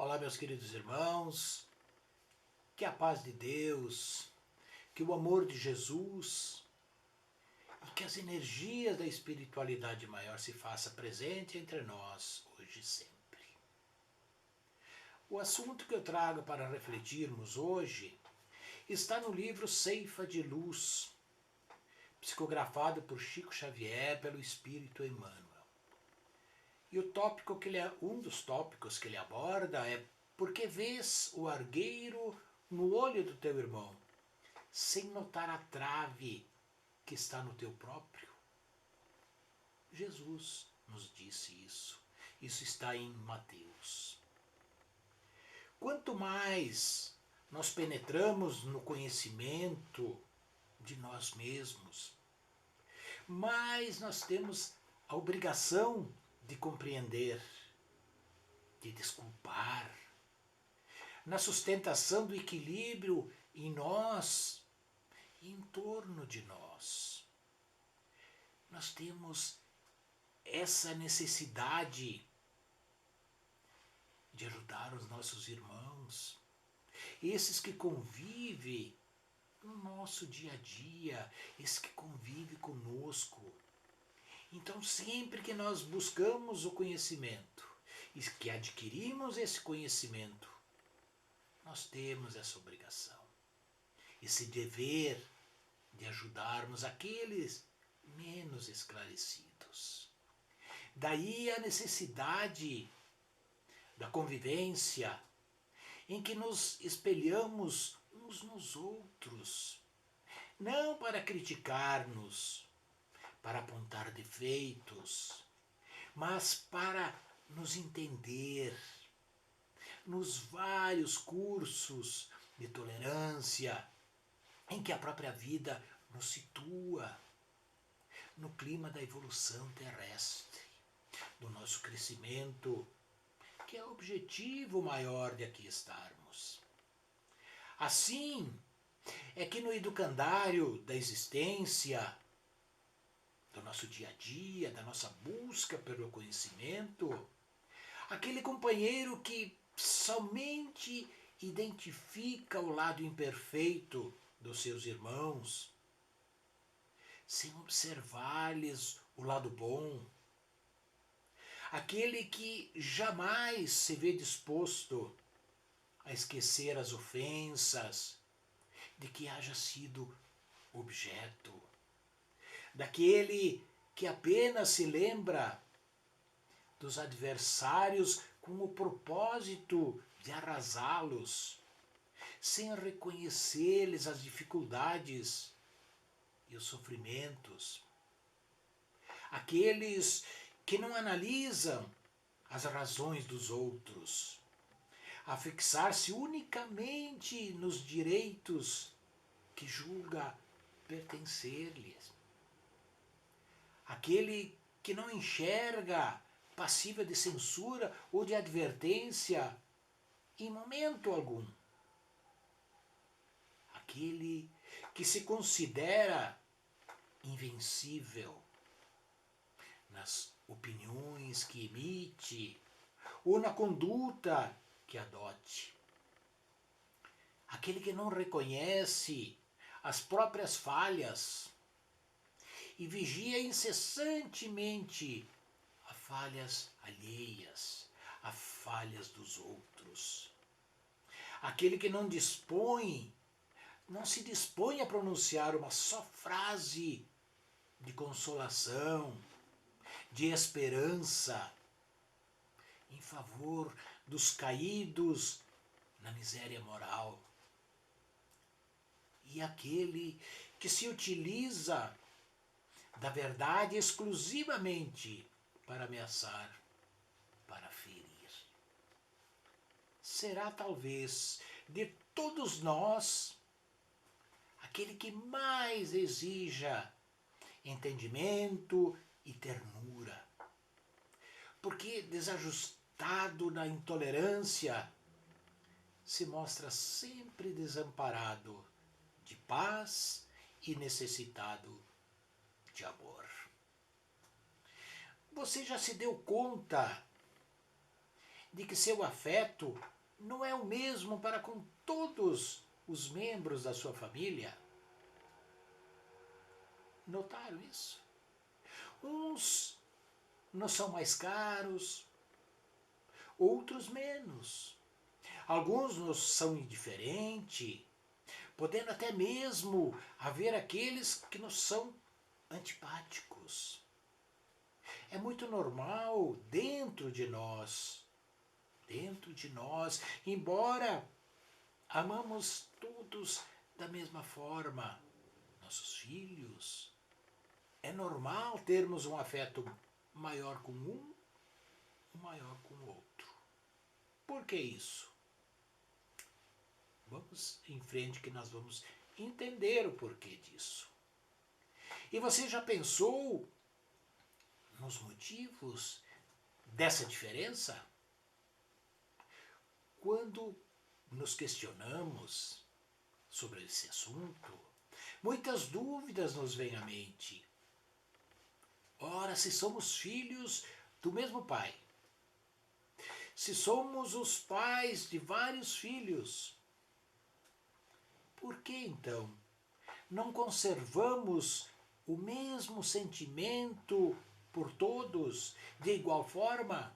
Olá, meus queridos irmãos, que a paz de Deus, que o amor de Jesus e que as energias da espiritualidade maior se faça presente entre nós hoje e sempre. O assunto que eu trago para refletirmos hoje está no livro Ceifa de Luz, psicografado por Chico Xavier pelo Espírito Emmanuel. E um dos tópicos que ele aborda é: por que vês o argueiro no olho do teu irmão, sem notar a trave que está no teu próprio? Jesus nos disse isso. Isso está em Mateus. Quanto mais nós penetramos no conhecimento de nós mesmos, mais nós temos a obrigação de compreender, de desculpar, na sustentação do equilíbrio em nós e em torno de nós. Nós temos essa necessidade de ajudar os nossos irmãos, esses que convivem no nosso dia a dia, esses que convivem conosco. Então, sempre que nós buscamos o conhecimento e que adquirimos esse conhecimento, nós temos essa obrigação, esse dever de ajudarmos aqueles menos esclarecidos. Daí a necessidade da convivência, em que nos espelhamos uns nos outros, não para criticar-nos, para apontar defeitos, mas para nos entender. Nos vários cursos de tolerância em que a própria vida nos situa no clima da evolução terrestre, do nosso crescimento, que é o objetivo maior de aqui estarmos. Assim é que no educandário da existência, do nosso dia a dia, da nossa busca pelo conhecimento, aquele companheiro que somente identifica o lado imperfeito dos seus irmãos, sem observar-lhes o lado bom, aquele que jamais se vê disposto a esquecer as ofensas de que haja sido objeto, daquele que apenas se lembra dos adversários com o propósito de arrasá-los, sem reconhecer-lhes as dificuldades e os sofrimentos. Aqueles que não analisam as razões dos outros, a fixar-se unicamente nos direitos que julga pertencer-lhes. Aquele que não enxerga passível de censura ou de advertência em momento algum. Aquele que se considera invencível nas opiniões que emite ou na conduta que adote. Aquele que não reconhece as próprias falhas e vigia incessantemente a falhas alheias, a falhas dos outros. Aquele que não se dispõe a pronunciar uma só frase de consolação, de esperança, em favor dos caídos na miséria moral. E aquele que se utiliza da verdade exclusivamente para ameaçar, para ferir. Será talvez de todos nós aquele que mais exija entendimento e ternura. Porque desajustado na intolerância, se mostra sempre desamparado de paz e necessitado de amor. Você já se deu conta de que seu afeto não é o mesmo para com todos os membros da sua família? Notaram isso? Uns nos são mais caros, outros menos. Alguns nos são indiferentes, podendo até mesmo haver aqueles que nos são antipáticos. É muito normal dentro de nós, embora amamos todos da mesma forma, nossos filhos, é normal termos um afeto maior com um, maior com o outro. Por que isso? Vamos em frente que nós vamos entender o porquê disso. E você já pensou nos motivos dessa diferença? Quando nos questionamos sobre esse assunto, muitas dúvidas nos vêm à mente. Ora, se somos filhos do mesmo pai, se somos os pais de vários filhos, por que então não conservamos o mesmo sentimento por todos de igual forma?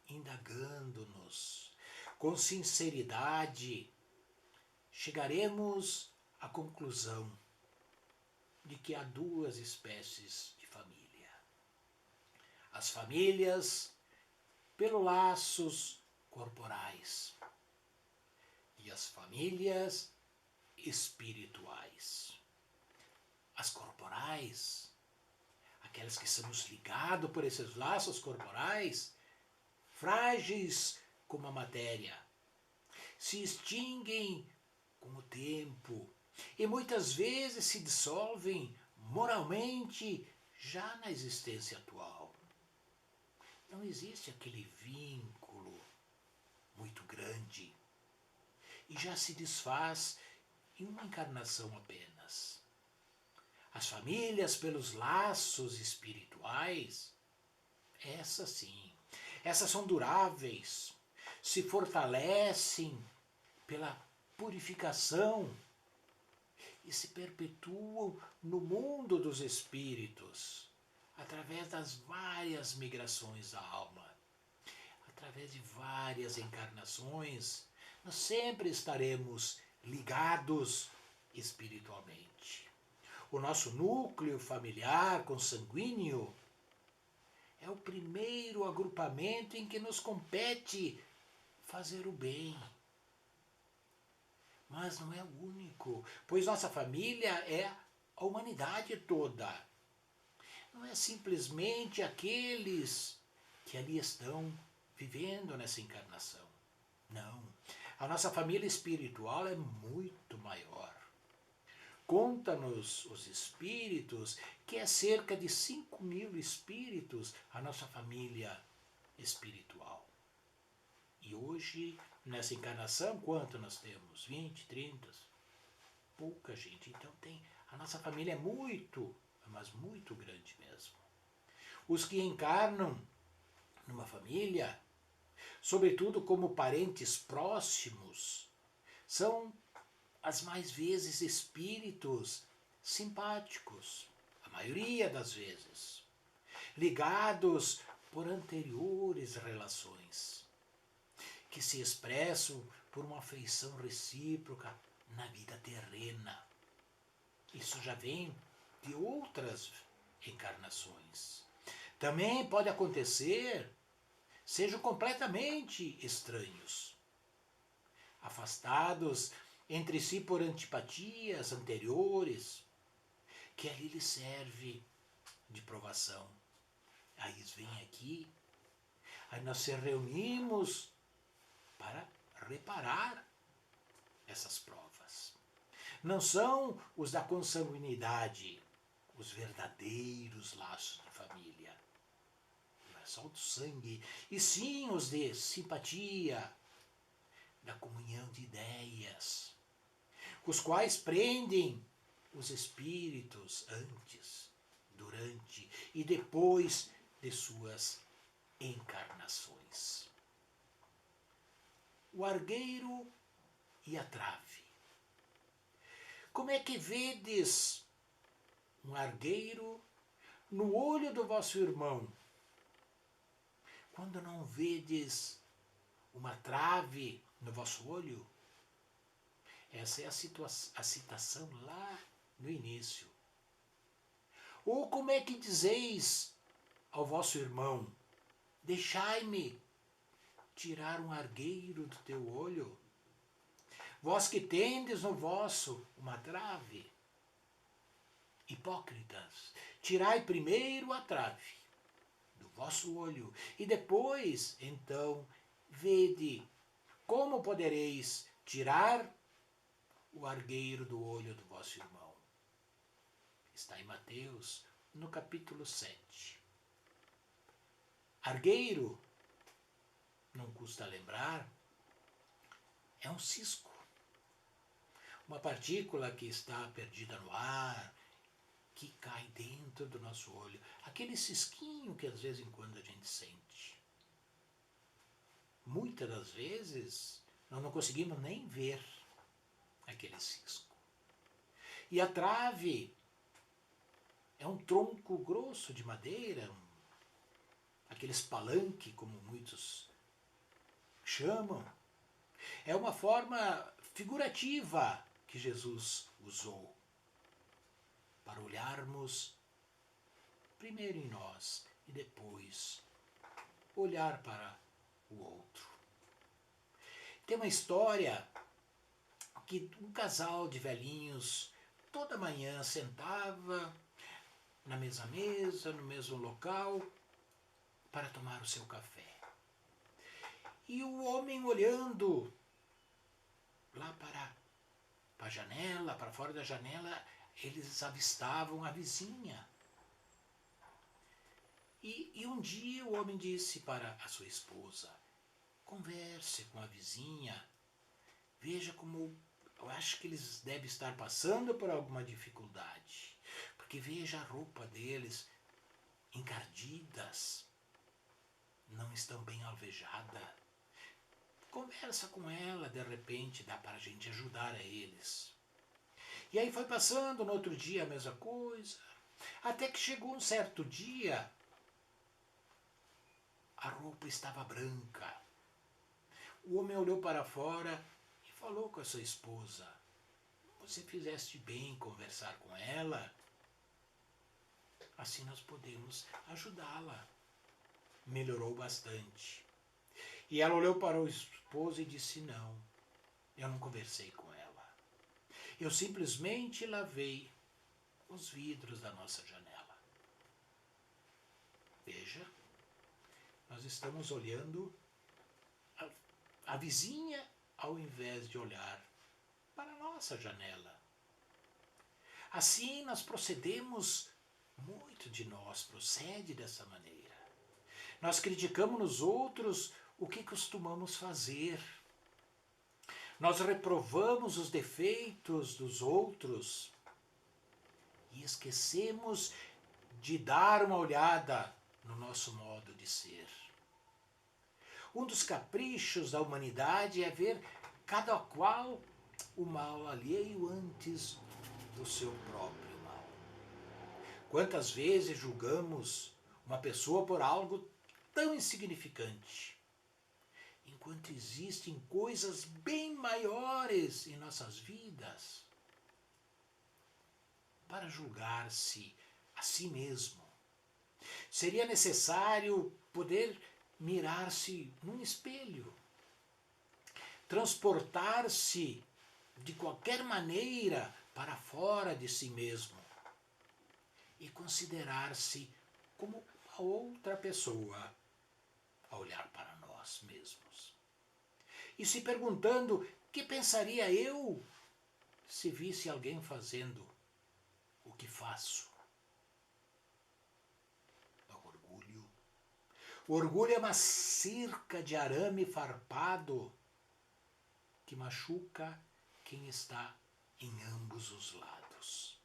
Indagando-nos com sinceridade, chegaremos à conclusão de que há duas espécies de família. As famílias pelos laços corporais e as famílias espirituais. As corporais, aquelas que somos ligados por esses laços corporais, frágeis como a matéria, se extinguem com o tempo e muitas vezes se dissolvem moralmente já na existência atual. Não existe aquele vínculo muito grande e já se desfaz em uma encarnação apenas. As famílias pelos laços espirituais, essas sim, essas são duráveis, se fortalecem pela purificação e se perpetuam no mundo dos espíritos, através das várias migrações da alma, através de várias encarnações, nós sempre estaremos ligados espiritualmente. O nosso núcleo familiar consanguíneo é o primeiro agrupamento em que nos compete fazer o bem. Mas não é o único, pois nossa família é a humanidade toda. Não é simplesmente aqueles que ali estão vivendo nessa encarnação. Não. A nossa família espiritual é muito maior. Conta-nos os espíritos que é cerca de 5.000 espíritos a nossa família espiritual. E hoje, nessa encarnação, quanto nós temos? 20, 30? Pouca gente. Então a nossa família é muito, mas muito grande mesmo. Os que encarnam numa família, sobretudo como parentes próximos, são as mais vezes espíritos simpáticos, a maioria das vezes, ligados por anteriores relações, que se expressam por uma afeição recíproca na vida terrena. Isso já vem de outras encarnações. Também pode acontecer, sejam completamente estranhos, afastados entre si por antipatias anteriores, que ali lhe serve de provação. Aí eles vêm aqui, aí nós se reunimos para reparar essas provas. Não são os da consanguinidade, os verdadeiros laços de família. Não é só o do sangue, e sim os de simpatia, da comunhão de ideias, os quais prendem os espíritos antes, durante e depois de suas encarnações. O argueiro e a trave. Como é que vedes um argueiro no olho do vosso irmão, quando não vedes uma trave no vosso olho? Essa é a citação lá no início. Ou como é que dizeis ao vosso irmão, deixai-me tirar um argueiro do teu olho? Vós que tendes no vosso uma trave. Hipócritas, tirai primeiro a trave do vosso olho, e depois, então, vede como podereis tirar o argueiro do olho do vosso irmão. Está em Mateus, no capítulo 7. Argueiro, não custa lembrar, é um cisco. Uma partícula que está perdida no ar, que cai dentro do nosso olho. Aquele cisquinho que às vezes em quando a gente sente. Muitas das vezes nós não conseguimos nem ver aquele cisco. E a trave é um tronco grosso de madeira, aqueles palanque, como muitos chamam. É uma forma figurativa que Jesus usou para olharmos primeiro em nós e depois olhar para o outro. Tem uma história que um casal de velhinhos toda manhã sentava na mesma mesa, no mesmo local, para tomar o seu café. E o homem olhando lá para a janela, para fora da janela, eles avistavam a vizinha. E um dia o homem disse para a sua esposa, converse com a vizinha, veja como eu acho que eles devem estar passando por alguma dificuldade, porque veja a roupa deles encardidas, não estão bem alvejadas. Conversa com ela, de repente dá para a gente ajudar a eles. E aí foi passando, no outro dia a mesma coisa, até que chegou um certo dia, a roupa estava branca. O homem olhou para fora e falou com a sua esposa, você fizeste bem em conversar com ela, assim nós podemos ajudá-la. Melhorou bastante. E ela olhou para o esposo e disse, não, eu não conversei com ela. Eu simplesmente lavei os vidros da nossa janela. Veja, nós estamos olhando a vizinha ao invés de olhar para a nossa janela. Assim nós procedemos, muito de nós procede dessa maneira. Nós criticamos nos outros o que costumamos fazer. Nós reprovamos os defeitos dos outros e esquecemos de dar uma olhada no nosso modo de ser. Um dos caprichos da humanidade é ver cada qual o mal alheio antes do seu próprio mal. Quantas vezes julgamos uma pessoa por algo tão insignificante, enquanto existem coisas bem maiores em nossas vidas para julgar-se a si mesmo. Seria necessário poder mirar-se num espelho, transportar-se de qualquer maneira para fora de si mesmo e considerar-se como a outra pessoa a olhar para nós mesmos. E se perguntando, que pensaria eu se visse alguém fazendo o que faço? O orgulho é uma cerca de arame farpado que machuca quem está em ambos os lados.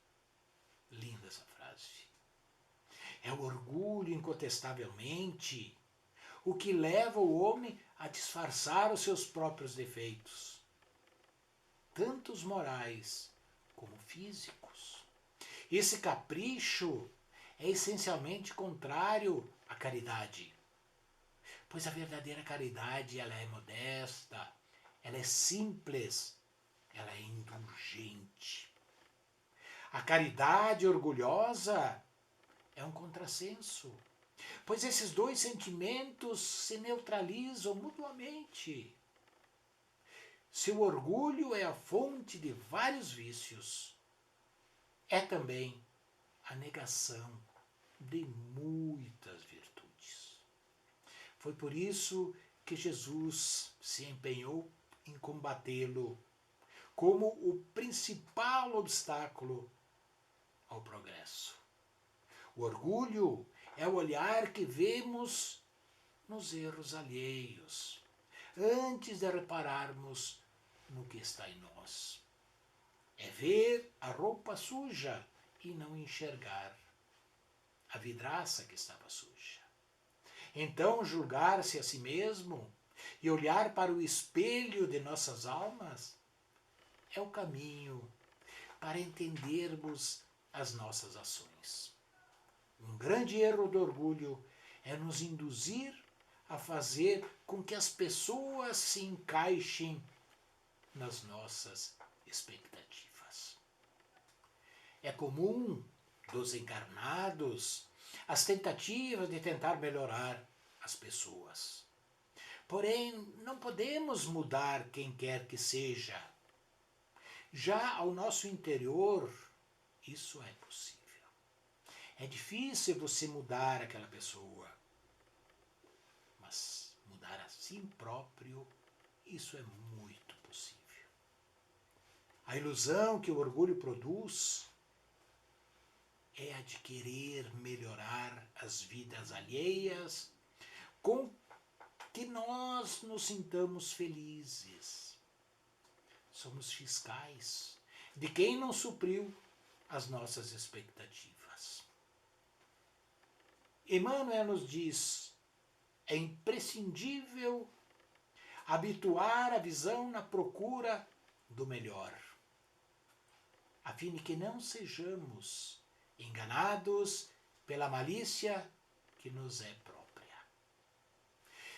Linda essa frase. É o orgulho, incontestavelmente, o que leva o homem a disfarçar os seus próprios defeitos, tanto os morais como físicos. Esse capricho é essencialmente contrário à caridade, pois a verdadeira caridade ela é modesta, ela é simples, ela é indulgente. A caridade orgulhosa é um contrassenso, pois esses dois sentimentos se neutralizam mutuamente. Se o orgulho é a fonte de vários vícios, é também a negação de muitas virtudes. Foi por isso que Jesus se empenhou em combatê-lo como o principal obstáculo ao progresso. O orgulho é o olhar que vemos nos erros alheios, antes de repararmos no que está em nós. É ver a roupa suja e não enxergar a vidraça que estava suja. Então, julgar-se a si mesmo e olhar para o espelho de nossas almas é o caminho para entendermos as nossas ações. Um grande erro do orgulho é nos induzir a fazer com que as pessoas se encaixem nas nossas expectativas. É comum dos encarnados as tentativas de tentar melhorar as pessoas. Porém, não podemos mudar quem quer que seja. Já ao nosso interior, isso é possível. É difícil você mudar aquela pessoa, mas mudar a si próprio, isso é muito possível. A ilusão que o orgulho produz é a de querer melhorar as vidas alheias com que nós nos sintamos felizes. Somos fiscais de quem não supriu as nossas expectativas. Emmanuel nos diz: é imprescindível habituar a visão na procura do melhor, a fim de que não sejamos enganados pela malícia que nos é própria.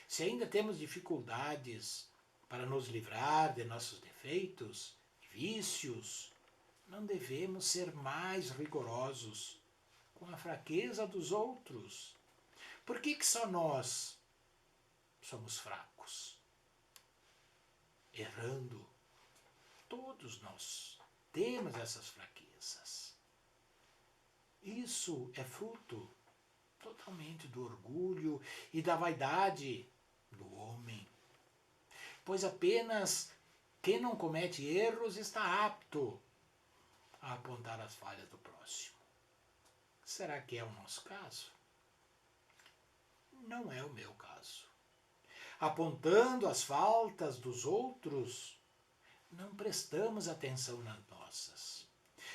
Se ainda temos dificuldades para nos livrar de nossos defeitos e vícios, não devemos ser mais rigorosos com a fraqueza dos outros. Por que só nós somos fracos? Errando, todos nós temos essas fraquezas. Isso é fruto totalmente do orgulho e da vaidade do homem, pois apenas quem não comete erros está apto a apontar as falhas do próximo. Será que é o nosso caso? Não é o meu caso. Apontando as faltas dos outros, não prestamos atenção nas nossas.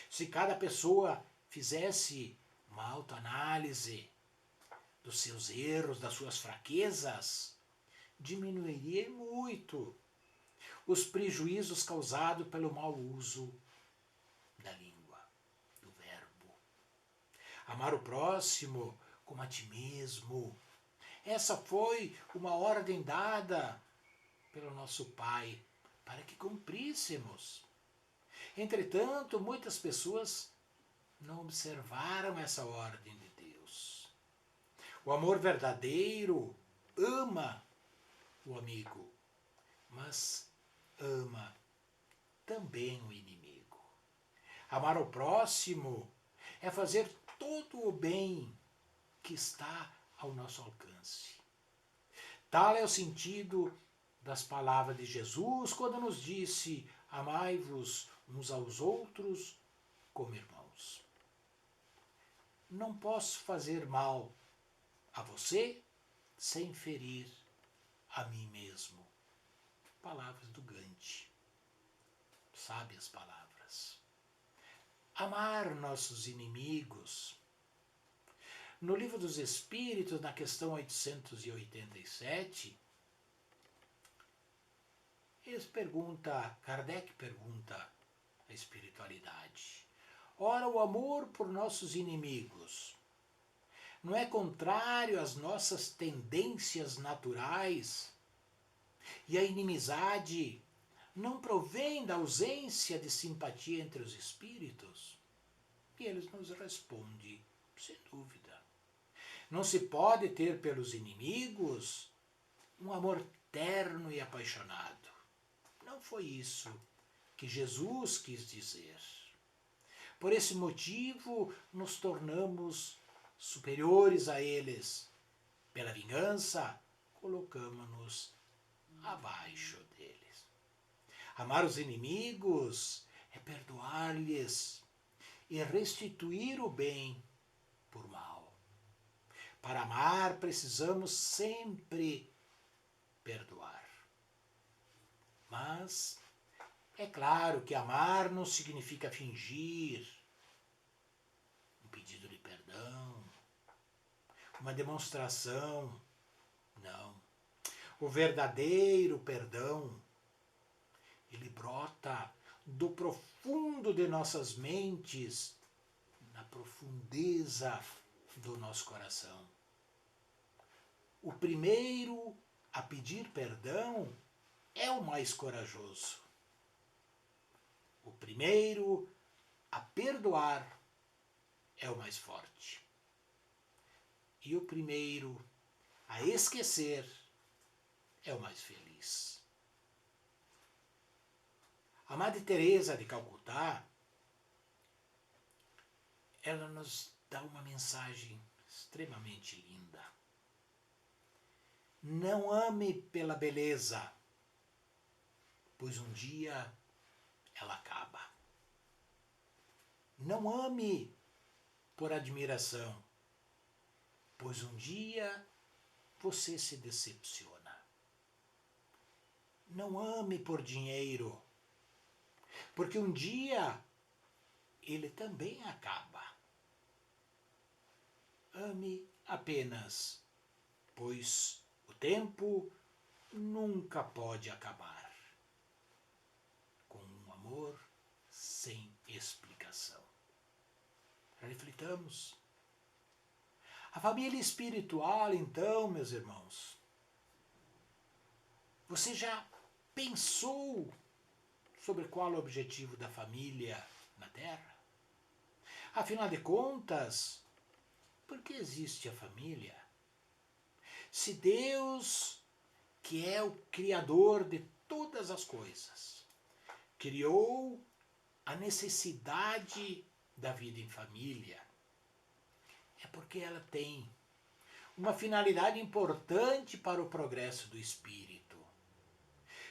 Se cada pessoa fizesse uma autoanálise dos seus erros, das suas fraquezas, diminuiria muito os prejuízos causados pelo mau uso da língua, do verbo. Amar o próximo como a ti mesmo. Essa foi uma ordem dada pelo nosso Pai para que cumpríssemos. Entretanto, muitas pessoas não observaram essa ordem de Deus. O amor verdadeiro ama o amigo, mas ama também o inimigo. Amar o próximo é fazer todo o bem que está ao nosso alcance. Tal é o sentido das palavras de Jesus quando nos disse: amai-vos uns aos outros como irmãos. Não posso fazer mal a você sem ferir a mim mesmo. Palavras do Gandhi. Sábias palavras. Amar nossos inimigos No Livro dos Espíritos, na questão 887, Kardec pergunta à espiritualidade: ora, o amor por nossos inimigos não é contrário às nossas tendências naturais? E a inimizade não provém da ausência de simpatia entre os espíritos? E eles nos respondem, sem dúvida. Não se pode ter pelos inimigos um amor terno e apaixonado. Não foi isso que Jesus quis dizer. Por esse motivo, nos tornamos superiores a eles. Pela vingança, colocamos-nos abaixo deles. Amar os inimigos é perdoar-lhes e restituir o bem por mal. Para amar, precisamos sempre perdoar. Mas é claro que amar não significa fingir um pedido de perdão, uma demonstração. Não. O verdadeiro perdão, ele brota do profundo de nossas mentes, na profundeza do nosso coração. O primeiro a pedir perdão é o mais corajoso. O primeiro a perdoar é o mais forte. E o primeiro a esquecer é o mais feliz. A Madre Teresa de Calcutá, ela nos dá uma mensagem extremamente linda. Não ame pela beleza, pois um dia ela acaba. Não ame por admiração, pois um dia você se decepciona. Não ame por dinheiro, porque um dia ele também acaba. Ame apenas, pois o tempo nunca pode acabar. Com um amor sem explicação. Reflitamos. A família espiritual, então, meus irmãos, você já pensou sobre qual é o objetivo da família na Terra? Afinal de contas, por que existe a família? Se Deus, que é o Criador de todas as coisas, criou a necessidade da vida em família, é porque ela tem uma finalidade importante para o progresso do espírito.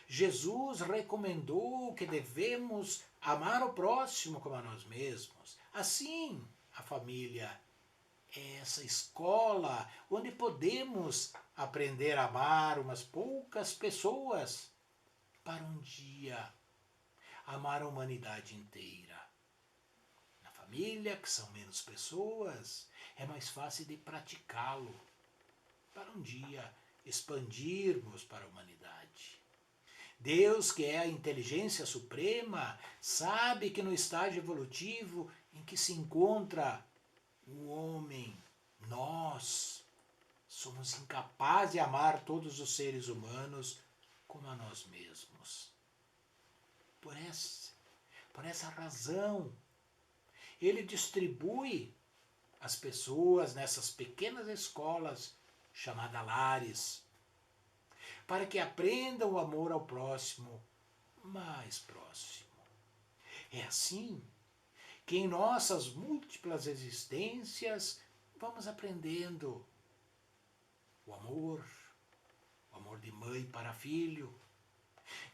Jesus recomendou que devemos amar o próximo como a nós mesmos. Assim, a família é essa escola onde podemos aprender a amar umas poucas pessoas para um dia amar a humanidade inteira. Na família, que são menos pessoas, é mais fácil de praticá-lo para um dia expandirmos para a humanidade. Deus, que é a inteligência suprema, sabe que no estágio evolutivo em que se encontra o homem, nós somos incapazes de amar todos os seres humanos como a nós mesmos. Por essa razão, ele distribui as pessoas nessas pequenas escolas chamadas lares, para que aprendam o amor ao próximo mais próximo. É assim que em nossas múltiplas existências vamos aprendendo o amor de mãe para filho,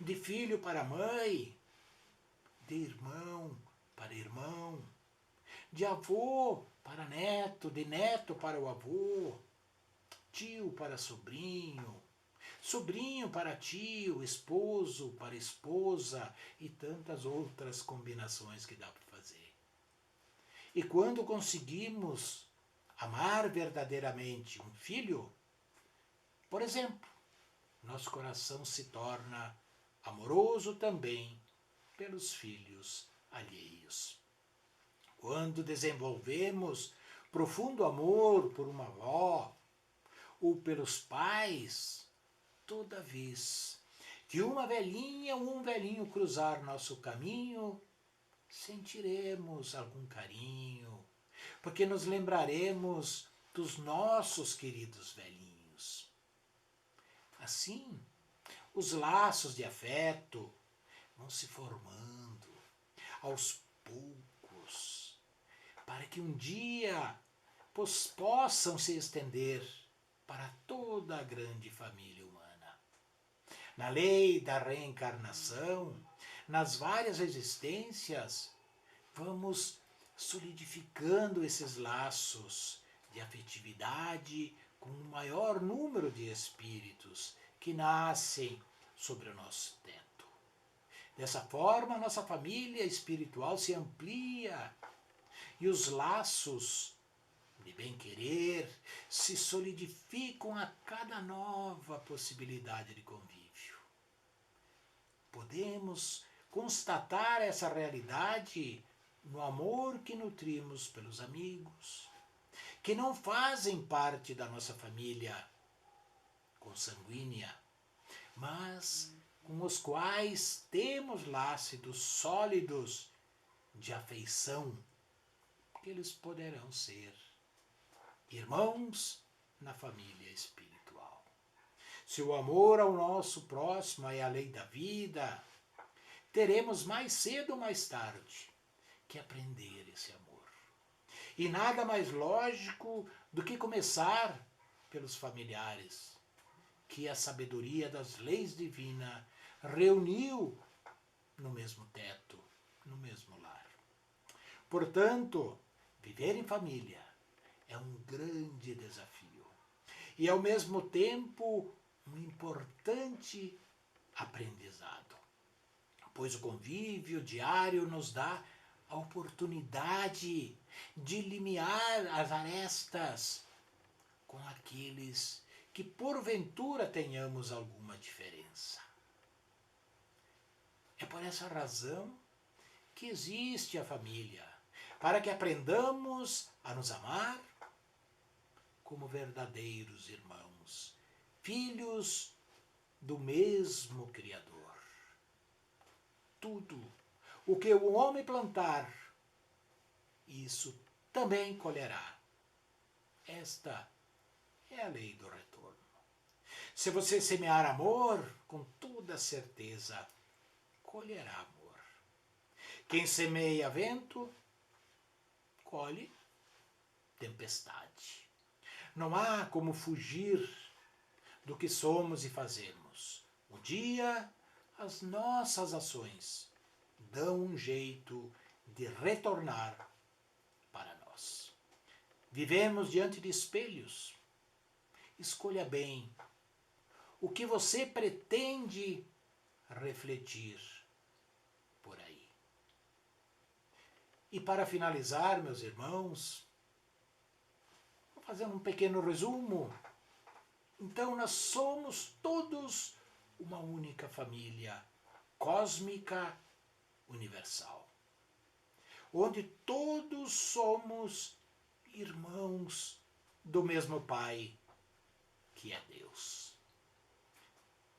de filho para mãe, de irmão para irmão, de avô para neto, de neto para o avô, tio para sobrinho, sobrinho para tio, esposo para esposa e tantas outras combinações que dá para fazer. E quando conseguimos amar verdadeiramente um filho, por exemplo, nosso coração se torna amoroso também pelos filhos alheios. Quando desenvolvemos profundo amor por uma avó ou pelos pais, toda vez que uma velhinha ou um velhinho cruzar nosso caminho, sentiremos algum carinho, porque nos lembraremos dos nossos queridos velhinhos. Assim, os laços de afeto vão se formando aos poucos, para que um dia possam se estender para toda a grande família humana. Na lei da reencarnação, nas várias existências, vamos solidificando esses laços de afetividade com um maior número de espíritos que nascem sobre o nosso teto. Dessa forma, a nossa família espiritual se amplia e os laços de bem-querer se solidificam a cada nova possibilidade de convívio. Podemos constatar essa realidade no amor que nutrimos pelos amigos, que não fazem parte da nossa família consanguínea, mas com os quais temos laços sólidos de afeição, que eles poderão ser irmãos na família espiritual. Se o amor ao nosso próximo é a lei da vida, teremos mais cedo ou mais tarde que aprender esse amor. E nada mais lógico do que começar pelos familiares, que a sabedoria das leis divinas reuniu no mesmo teto, no mesmo lar. Portanto, viver em família é um grande desafio e, ao mesmo tempo, um importante aprendizado, pois o convívio diário nos dá a oportunidade de limiar as arestas com aqueles que porventura tenhamos alguma diferença. É por essa razão que existe a família, para que aprendamos a nos amar como verdadeiros irmãos, filhos do mesmo Criador. Tudo o que o homem plantar, isso também colherá. Esta é a lei do retorno. Se você semear amor, com toda certeza, colherá amor. Quem semeia vento, colhe tempestade. Não há como fugir do que somos e fazemos. Um dia, as nossas ações dão um jeito de retornar para nós. Vivemos diante de espelhos. Escolha bem o que você pretende refletir por aí. E para finalizar, meus irmãos, vou fazer um pequeno resumo. Então, nós somos todos uma única família cósmica universal, onde todos somos irmãos do mesmo Pai, que é Deus.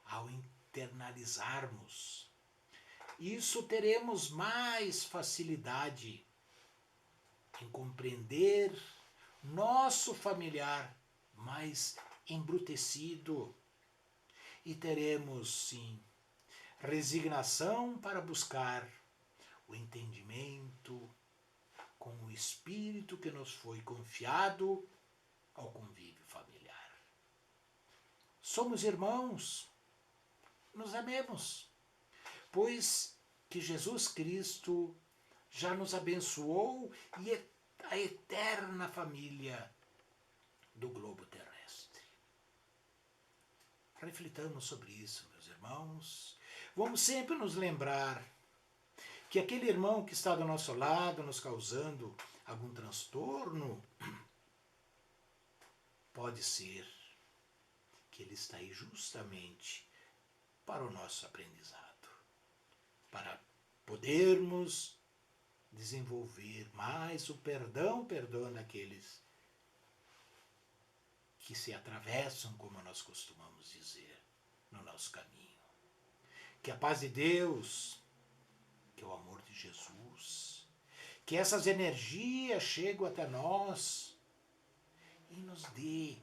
Ao internalizarmos isso, teremos mais facilidade em compreender nosso familiar mais embrutecido e teremos, sim, resignação para buscar o entendimento com o espírito que nos foi confiado ao convívio familiar. Somos irmãos, nos amemos, pois que Jesus Cristo já nos abençoou e é a eterna família do globo terrestre. Reflitamos sobre isso, meus irmãos. Vamos sempre nos lembrar que aquele irmão que está do nosso lado nos causando algum transtorno, pode ser que ele está aí justamente para o nosso aprendizado, para podermos desenvolver mais o perdão, perdoando aqueles que se atravessam, como nós costumamos dizer, no nosso caminho. Que a paz de Deus, que o amor de Jesus, que essas energias cheguem até nós e nos dê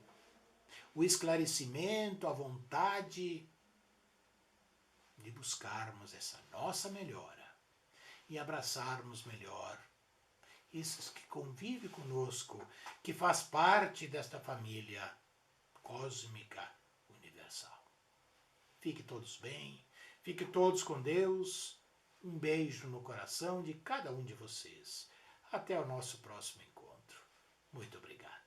o esclarecimento, a vontade de buscarmos essa nossa melhora e abraçarmos melhor esses que convivem conosco, que faz parte desta família cósmica universal. Fiquem todos bem, fiquem todos com Deus. Um beijo no coração de cada um de vocês. Até o nosso próximo encontro. Muito obrigado.